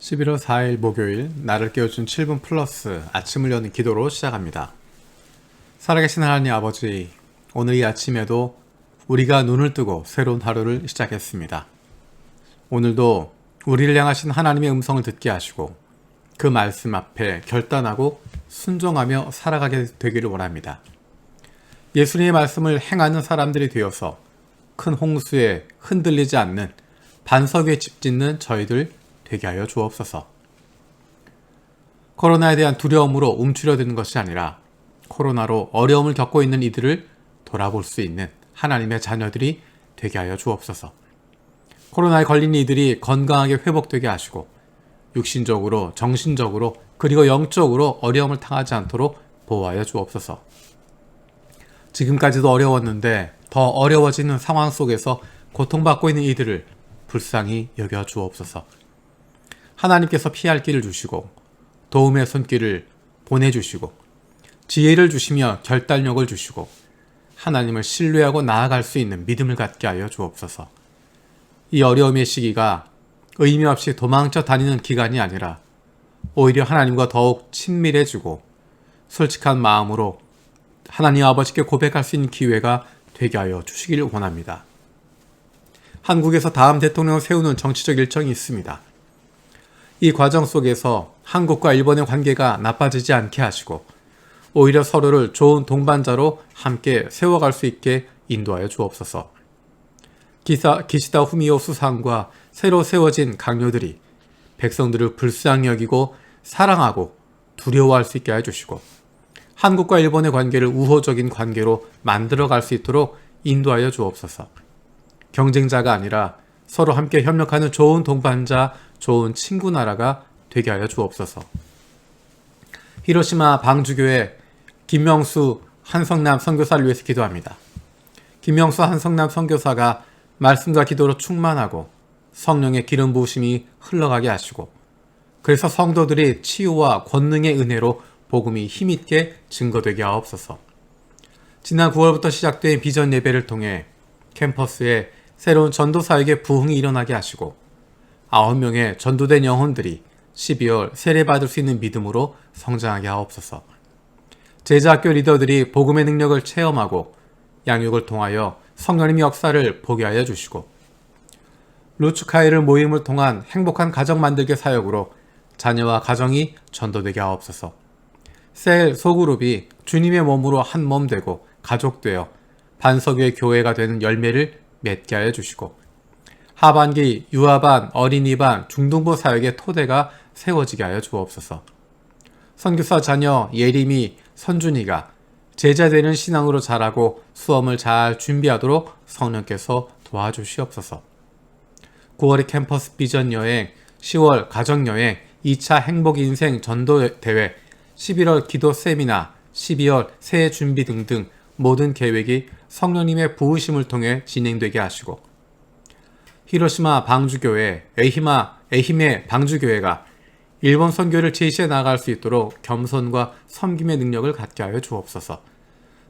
11월 4일 목요일 나를 깨워준 7분 플러스 아침을 여는 기도로 시작합니다. 살아계신 하나님 아버지, 오늘 이 아침에도 우리가 눈을 뜨고 새로운 하루를 시작했습니다. 오늘도 우리를 향하신 하나님의 음성을 듣게 하시고 그 말씀 앞에 결단하고 순종하며 살아가게 되기를 원합니다. 예수님의 말씀을 행하는 사람들이 되어서 큰 홍수에 흔들리지 않는 반석 위에 집 짓는 저희들 되게 하여 주옵소서. 코로나에 대한 두려움으로 움츠려드는 것이 아니라 코로나로 어려움을 겪고 있는 이들을 돌아볼 수 있는 하나님의 자녀들이 되게 하여 주옵소서. 코로나에 걸린 이들이 건강하게 회복되게 하시고 육신적으로, 정신적으로, 그리고 영적으로 어려움을 당하지 않도록 보호하여 주옵소서. 지금까지도 어려웠는데 더 어려워지는 상황 속에서 고통받고 있는 이들을 불쌍히 여겨 주옵소서. 하나님께서 피할 길을 주시고 도움의 손길을 보내주시고 지혜를 주시며 결단력을 주시고 하나님을 신뢰하고 나아갈 수 있는 믿음을 갖게 하여 주옵소서. 이 어려움의 시기가 의미 없이 도망쳐 다니는 기간이 아니라 오히려 하나님과 더욱 친밀해지고 솔직한 마음으로 하나님 아버지께 고백할 수 있는 기회가 되게 하여 주시기를 원합니다. 한국에서 다음 대통령을 세우는 정치적 일정이 있습니다. 이 과정 속에서 한국과 일본의 관계가 나빠지지 않게 하시고 오히려 서로를 좋은 동반자로 함께 세워갈 수 있게 인도하여 주옵소서. 기시다 후미오 수상과 새로 세워진 강요들이 백성들을 불쌍히 여기고 사랑하고 두려워할 수 있게 해주시고 한국과 일본의 관계를 우호적인 관계로 만들어갈 수 있도록 인도하여 주옵소서. 경쟁자가 아니라 서로 함께 협력하는 좋은 동반자, 좋은 친구 나라가 되게 하여 주옵소서. 히로시마 방주교회 김명수 한성남 선교사를 위해서 기도합니다. 김명수 한성남 선교사가 말씀과 기도로 충만하고 성령의 기름 부으심이 흘러가게 하시고 그래서 성도들이 치유와 권능의 은혜로 복음이 힘있게 증거되게 하옵소서. 지난 9월부터 시작된 비전 예배를 통해 캠퍼스에 새로운 전도사에게 부흥이 일어나게 하시고 9명의 전도된 영혼들이 12월 세례받을 수 있는 믿음으로 성장하게 하옵소서. 제자학교 리더들이 복음의 능력을 체험하고 양육을 통하여 성령님의 역사를 보게 하여 주시고 루츠카이를 모임을 통한 행복한 가정 만들기 사역으로 자녀와 가정이 전도되게 하옵소서. 셀 소그룹이 주님의 몸으로 한 몸 되고 가족되어 반석 위의 교회가 되는 열매를 맺게 하여 주시고 하반기 유아반, 어린이반, 중등부 사역의 토대가 세워지게 하여 주옵소서. 선교사 자녀 예림이, 선준이가 제자되는 신앙으로 자라고 수험을 잘 준비하도록 성령께서 도와주시옵소서. 9월의 캠퍼스 비전 여행, 10월 가정 여행, 2차 행복 인생 전도 대회, 11월 기도 세미나, 12월 새해 준비 등등 모든 계획이 성령님의 부으심을 통해 진행되게 하시고 히로시마 방주교회, 에히메 방주교회가 일본 선교를 제시해 나갈 수 있도록 겸손과 섬김의 능력을 갖게 하여 주옵소서.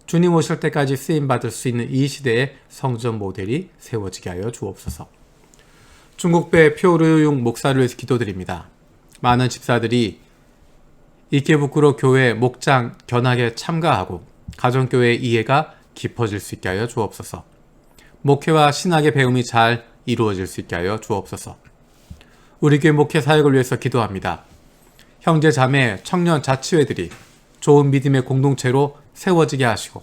주님 오실 때까지 쓰임받을 수 있는 이 시대의 성전 모델이 세워지게 하여 주옵소서. 중국배 표르용 목사를 위해서 기도드립니다. 많은 집사들이 이케부쿠로 교회 목장 견학에 참가하고 가정교회의 이해가 깊어질 수 있게 하여 주옵소서. 목회와 신학의 배움이 잘 이루어질 수 있게 하여 주옵소서. 우리 교회 목회 사역을 위해서 기도합니다. 형제 자매 청년 자치회들이 좋은 믿음의 공동체로 세워지게 하시고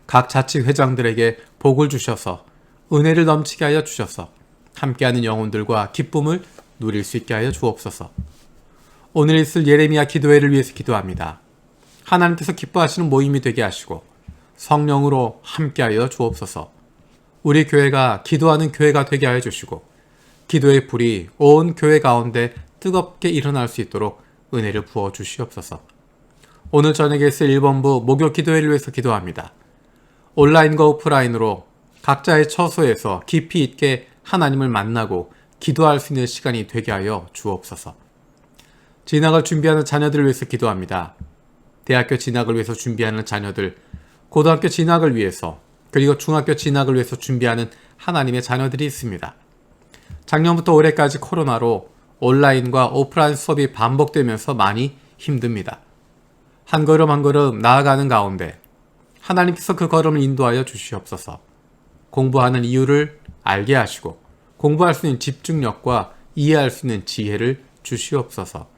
각 자치회장들에게 복을 주셔서 은혜를 넘치게 하여 주셔서 함께하는 영혼들과 기쁨을 누릴 수 있게 하여 주옵소서. 오늘 있을 예레미야 기도회를 위해서 기도합니다. 하나님께서 기뻐하시는 모임이 되게 하시고 성령으로 함께하여 주옵소서. 우리 교회가 기도하는 교회가 되게 하여 주시고 기도의 불이 온 교회 가운데 뜨겁게 일어날 수 있도록 은혜를 부어 주시옵소서. 오늘 저녁에 있을 1번부 목요 기도회를 위해서 기도합니다. 온라인과 오프라인으로 각자의 처소에서 깊이 있게 하나님을 만나고 기도할 수 있는 시간이 되게 하여 주옵소서. 진학을 준비하는 자녀들을 위해서 기도합니다. 대학교 진학을 위해서 준비하는 자녀들, 고등학교 진학을 위해서 그리고 중학교 진학을 위해서 준비하는 하나님의 자녀들이 있습니다. 작년부터 올해까지 코로나로 온라인과 오프라인 수업이 반복되면서 많이 힘듭니다. 한 걸음 한 걸음 나아가는 가운데 하나님께서 그 걸음을 인도하여 주시옵소서. 공부하는 이유를 알게 하시고 공부할 수 있는 집중력과 이해할 수 있는 지혜를 주시옵소서.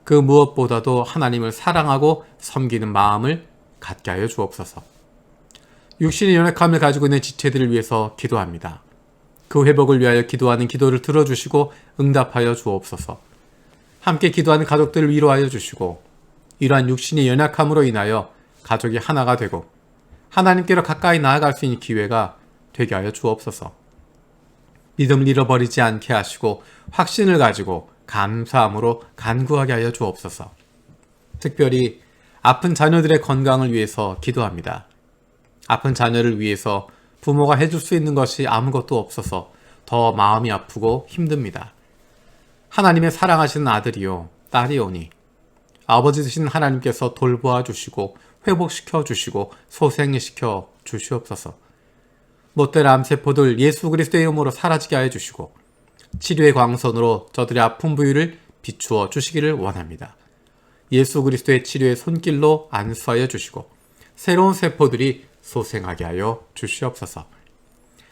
그 무엇보다도 하나님을 사랑하고 섬기는 마음을 갖게 하여 주옵소서. 육신의 연약함을 가지고 있는 지체들을 위해서 기도합니다. 그 회복을 위하여 기도하는 기도를 들어주시고 응답하여 주옵소서. 함께 기도하는 가족들을 위로하여 주시고 이러한 육신의 연약함으로 인하여 가족이 하나가 되고 하나님께로 가까이 나아갈 수 있는 기회가 되게 하여 주옵소서. 믿음을 잃어버리지 않게 하시고 확신을 가지고 감사함으로 간구하게 하여 주옵소서. 특별히 아픈 자녀들의 건강을 위해서 기도합니다. 아픈 자녀를 위해서 부모가 해줄 수 있는 것이 아무것도 없어서 더 마음이 아프고 힘듭니다. 하나님의 사랑하시는 아들이요 딸이오니 아버지 되신 하나님께서 돌보아 주시고 회복시켜 주시고 소생시켜 주시옵소서. 못된 암세포들 예수 그리스도의 이름으로 사라지게 하여 주시고 치료의 광선으로 저들의 아픈 부위를 비추어 주시기를 원합니다. 예수 그리스도의 치료의 손길로 안수하여 주시고 새로운 세포들이 소생하게 하여 주시옵소서.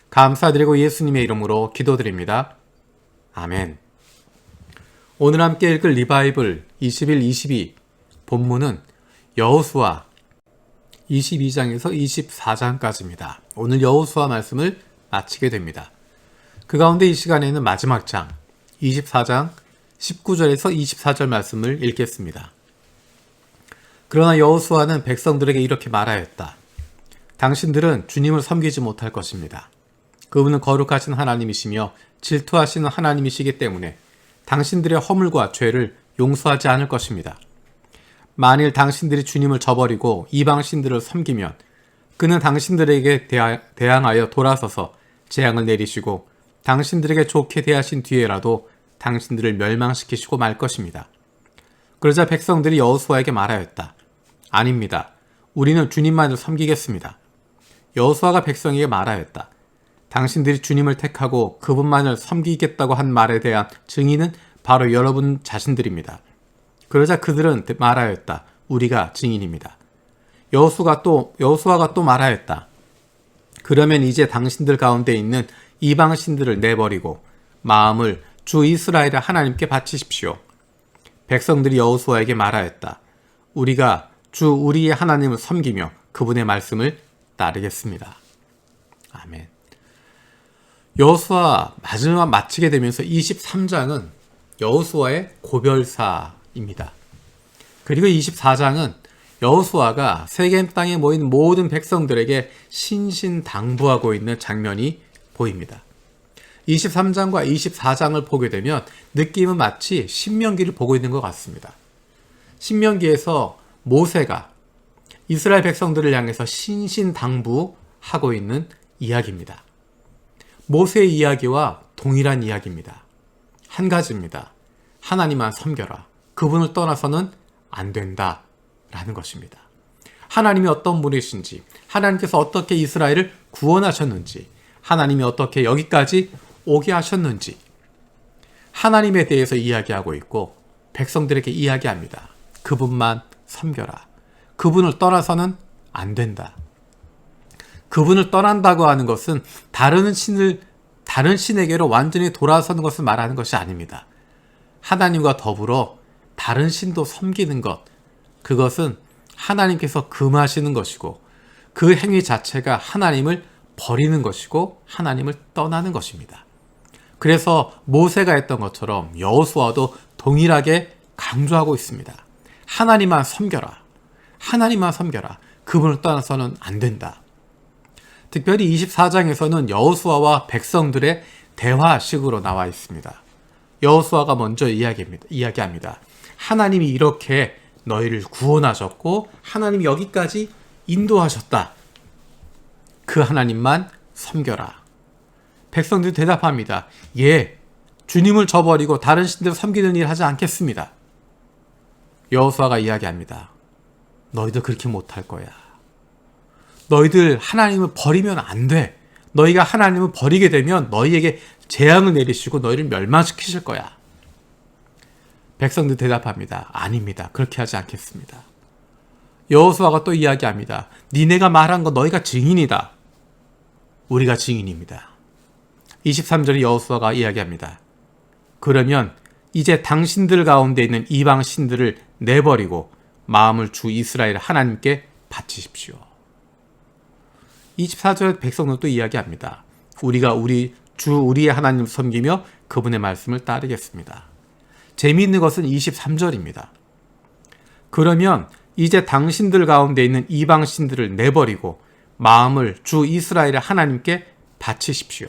감사드리고 예수님의 이름으로 기도드립니다. 아멘. 오늘 함께 읽을 리바이블 21-22 본문은 여호수아 22장에서 24장까지입니다. 오늘 여호수아 말씀을 마치게 됩니다. 그 가운데 이 시간에는 마지막 장 24장 19절에서 24절 말씀을 읽겠습니다. 그러나 여호수아는 백성들에게 이렇게 말하였다. 당신들은 주님을 섬기지 못할 것입니다. 그분은 거룩하신 하나님이시며 질투하시는 하나님이시기 때문에 당신들의 허물과 죄를 용서하지 않을 것입니다. 만일 당신들이 주님을 저버리고 이방신들을 섬기면 그는 당신들에게 대항하여 돌아서서 재앙을 내리시고 당신들에게 좋게 대하신 뒤에라도 당신들을 멸망시키시고 말 것입니다. 그러자 백성들이 여호수아에게 말하였다. 아닙니다. 우리는 주님만을 섬기겠습니다. 여호수아가 백성에게 말하였다. 당신들이 주님을 택하고 그분만을 섬기겠다고 한 말에 대한 증인은 바로 여러분 자신들입니다. 그러자 그들은 말하였다. 우리가 증인입니다. 여호수아가 또 말하였다. 그러면 이제 당신들 가운데 있는 이방신들을 내버리고 마음을 주 이스라엘의 하나님께 바치십시오. 백성들이 여호수아에게 말하였다. 우리가 주 우리의 하나님을 섬기며 그분의 말씀을 따르겠습니다. 아멘. 여호수아 마지막 마치게 되면서 23장은 여호수아의 고별사입니다. 그리고 24장은 여호수아가 세겜 땅에 모인 모든 백성들에게 신신당부하고 있는 장면이 보입니다. 23장과 24장을 보게 되면 느낌은 마치 신명기를 보고 있는 것 같습니다. 신명기에서 모세가 이스라엘 백성들을 향해서 신신당부하고 있는 이야기입니다. 모세의 이야기와 동일한 이야기입니다. 한 가지입니다. 하나님만 섬겨라. 그분을 떠나서는 안 된다. 라는 것입니다. 하나님이 어떤 분이신지, 하나님께서 어떻게 이스라엘을 구원하셨는지, 하나님이 어떻게 여기까지 오게 하셨는지 하나님에 대해서 이야기하고 있고 백성들에게 이야기합니다. 그분만 섬겨라. 그분을 떠나서는 안 된다. 그분을 떠난다고 하는 것은 다른 신에게로 완전히 돌아서는 것을 말하는 것이 아닙니다. 하나님과 더불어 다른 신도 섬기는 것, 그것은 하나님께서 금하시는 것이고 그 행위 자체가 하나님을 버리는 것이고 하나님을 떠나는 것입니다. 그래서 모세가 했던 것처럼 여호수아도 동일하게 강조하고 있습니다. 하나님만 섬겨라. 하나님만 섬겨라. 그분을 떠나서는 안 된다. 특별히 24장에서는 여호수아와 백성들의 대화식으로 나와 있습니다. 여호수아가 먼저 이야기합니다. 하나님이 이렇게 너희를 구원하셨고 하나님이 여기까지 인도하셨다. 그 하나님만 섬겨라. 백성들이 대답합니다. 예, 주님을 저버리고 다른 신들을 섬기는 일 하지 않겠습니다. 여호수아가 이야기합니다. 너희들 그렇게 못할 거야. 너희들 하나님을 버리면 안 돼. 너희가 하나님을 버리게 되면 너희에게 재앙을 내리시고 너희를 멸망시키실 거야. 백성들 대답합니다. 아닙니다. 그렇게 하지 않겠습니다. 여호수아가 또 이야기합니다. 니네가 말한 거 너희가 증인이다. 우리가 증인입니다. 23절에 여호수아가 이야기합니다. 그러면 이제 당신들 가운데 있는 이방 신들을 내버리고 마음을 주 이스라엘 하나님께 바치십시오. 24절에 백성들도 이야기합니다. 우리가 우리의 하나님을 섬기며 그분의 말씀을 따르겠습니다. 재미있는 것은 23절입니다. 그러면 이제 당신들 가운데 있는 이방 신들을 내버리고 마음을 주 이스라엘 하나님께 바치십시오.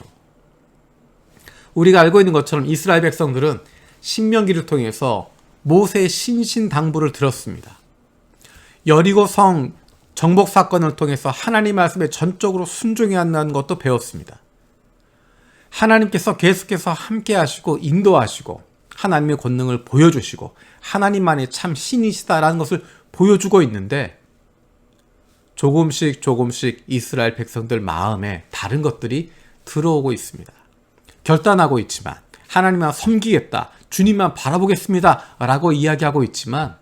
우리가 알고 있는 것처럼 이스라엘 백성들은 신명기를 통해서 모세의 신신당부를 들었습니다. 여리고 성 정복 사건을 통해서 하나님 말씀에 전적으로 순종해야 한다는 것도 배웠습니다. 하나님께서 계속해서 함께 하시고 인도하시고 하나님의 권능을 보여주시고 하나님만이 참 신이시다라는 것을 보여주고 있는데 조금씩 이스라엘 백성들 마음에 다른 것들이 들어오고 있습니다. 결단하고 있지만 하나님만 섬기겠다, 주님만 바라보겠습니다 라고 이야기하고 있지만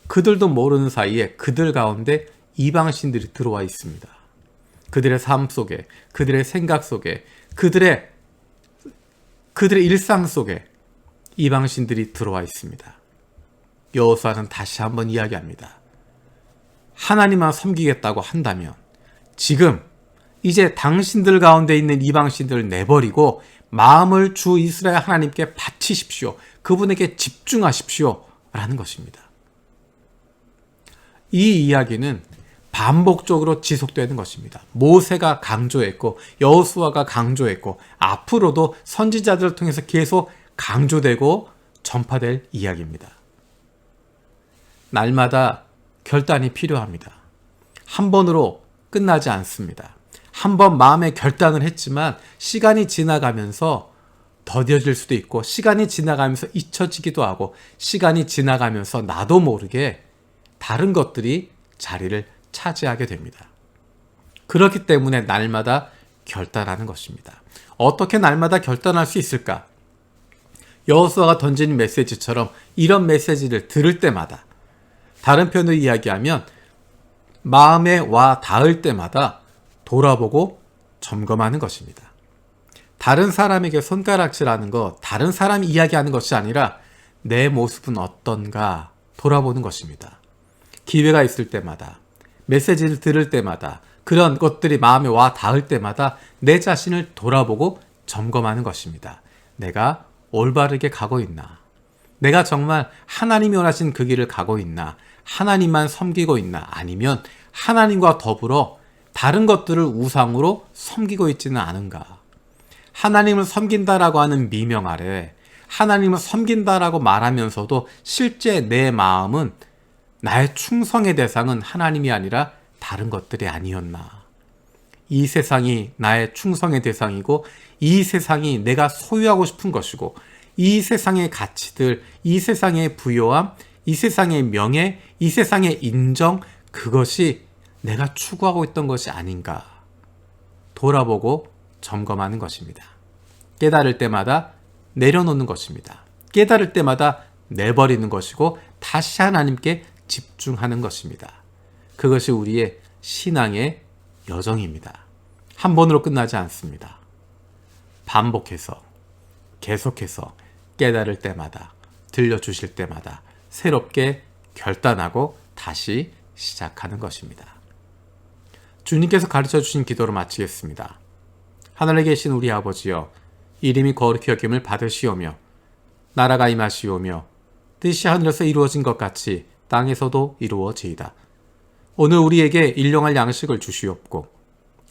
그들도 모르는 사이에 그들 가운데 이방신들이 들어와 있습니다. 그들의 삶 속에, 그들의 생각 속에, 그들의 일상 속에 이방신들이 들어와 있습니다. 여호수아는 다시 한번 이야기합니다. 하나님만 섬기겠다고 한다면 지금 이제 당신들 가운데 있는 이방신들을 내버리고 마음을 주 이스라엘 하나님께 바치십시오. 그분에게 집중하십시오. 라는 것입니다. 이 이야기는 반복적으로 지속되는 것입니다. 모세가 강조했고 여호수아가 강조했고 앞으로도 선지자들을 통해서 계속 강조되고 전파될 이야기입니다. 날마다 결단이 필요합니다. 한 번으로 끝나지 않습니다. 한 번 마음에 결단을 했지만 시간이 지나가면서 더뎌질 수도 있고 시간이 지나가면서 잊혀지기도 하고 시간이 지나가면서 나도 모르게 다른 것들이 자리를 차지하게 됩니다. 그렇기 때문에 날마다 결단하는 것입니다. 어떻게 날마다 결단할 수 있을까? 여호수아가 던진 메시지처럼 이런 메시지를 들을 때마다 다른 편으로 이야기하면 마음에 와 닿을 때마다 돌아보고 점검하는 것입니다. 다른 사람에게 손가락질하는 것, 다른 사람이 이야기하는 것이 아니라 내 모습은 어떤가 돌아보는 것입니다. 기회가 있을 때마다, 메시지를 들을 때마다, 그런 것들이 마음에 와 닿을 때마다 내 자신을 돌아보고 점검하는 것입니다. 내가 올바르게 가고 있나? 내가 정말 하나님이 원하신 그 길을 가고 있나? 하나님만 섬기고 있나? 아니면 하나님과 더불어 다른 것들을 우상으로 섬기고 있지는 않은가? 하나님을 섬긴다라고 하는 미명 아래 하나님을 섬긴다라고 말하면서도 실제 내 마음은 나의 충성의 대상은 하나님이 아니라 다른 것들이 아니었나? 이 세상이 나의 충성의 대상이고 이 세상이 내가 소유하고 싶은 것이고 이 세상의 가치들, 이 세상의 부요함, 이 세상의 명예, 이 세상의 인정, 그것이 내가 추구하고 있던 것이 아닌가 돌아보고 점검하는 것입니다. 깨달을 때마다 내려놓는 것입니다. 깨달을 때마다 내버리는 것이고 다시 하나님께 집중하는 것입니다. 그것이 우리의 신앙의 여정입니다. 한 번으로 끝나지 않습니다. 반복해서 계속해서 깨달을 때마다 들려주실 때마다 새롭게 결단하고 다시 시작하는 것입니다. 주님께서 가르쳐 주신 기도로 마치겠습니다. 하늘에 계신 우리 아버지여, 이름이 거룩히 여김을 받으시오며 나라가 임하시오며 뜻이 하늘에서 이루어진 것 같이 땅에서도 이루어지이다. 오늘 우리에게 일용할 양식을 주시옵고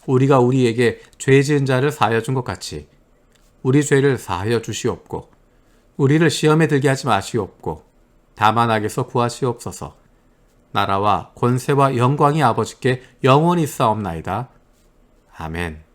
우리가 우리에게 죄 지은 자를 사하여 준 것 같이 우리 죄를 사하여 주시옵고 우리를 시험에 들게 하지 마시옵고 다만 악에서 구하시옵소서. 나라와 권세와 영광이 아버지께 영원히 있사옵나이다. 아멘.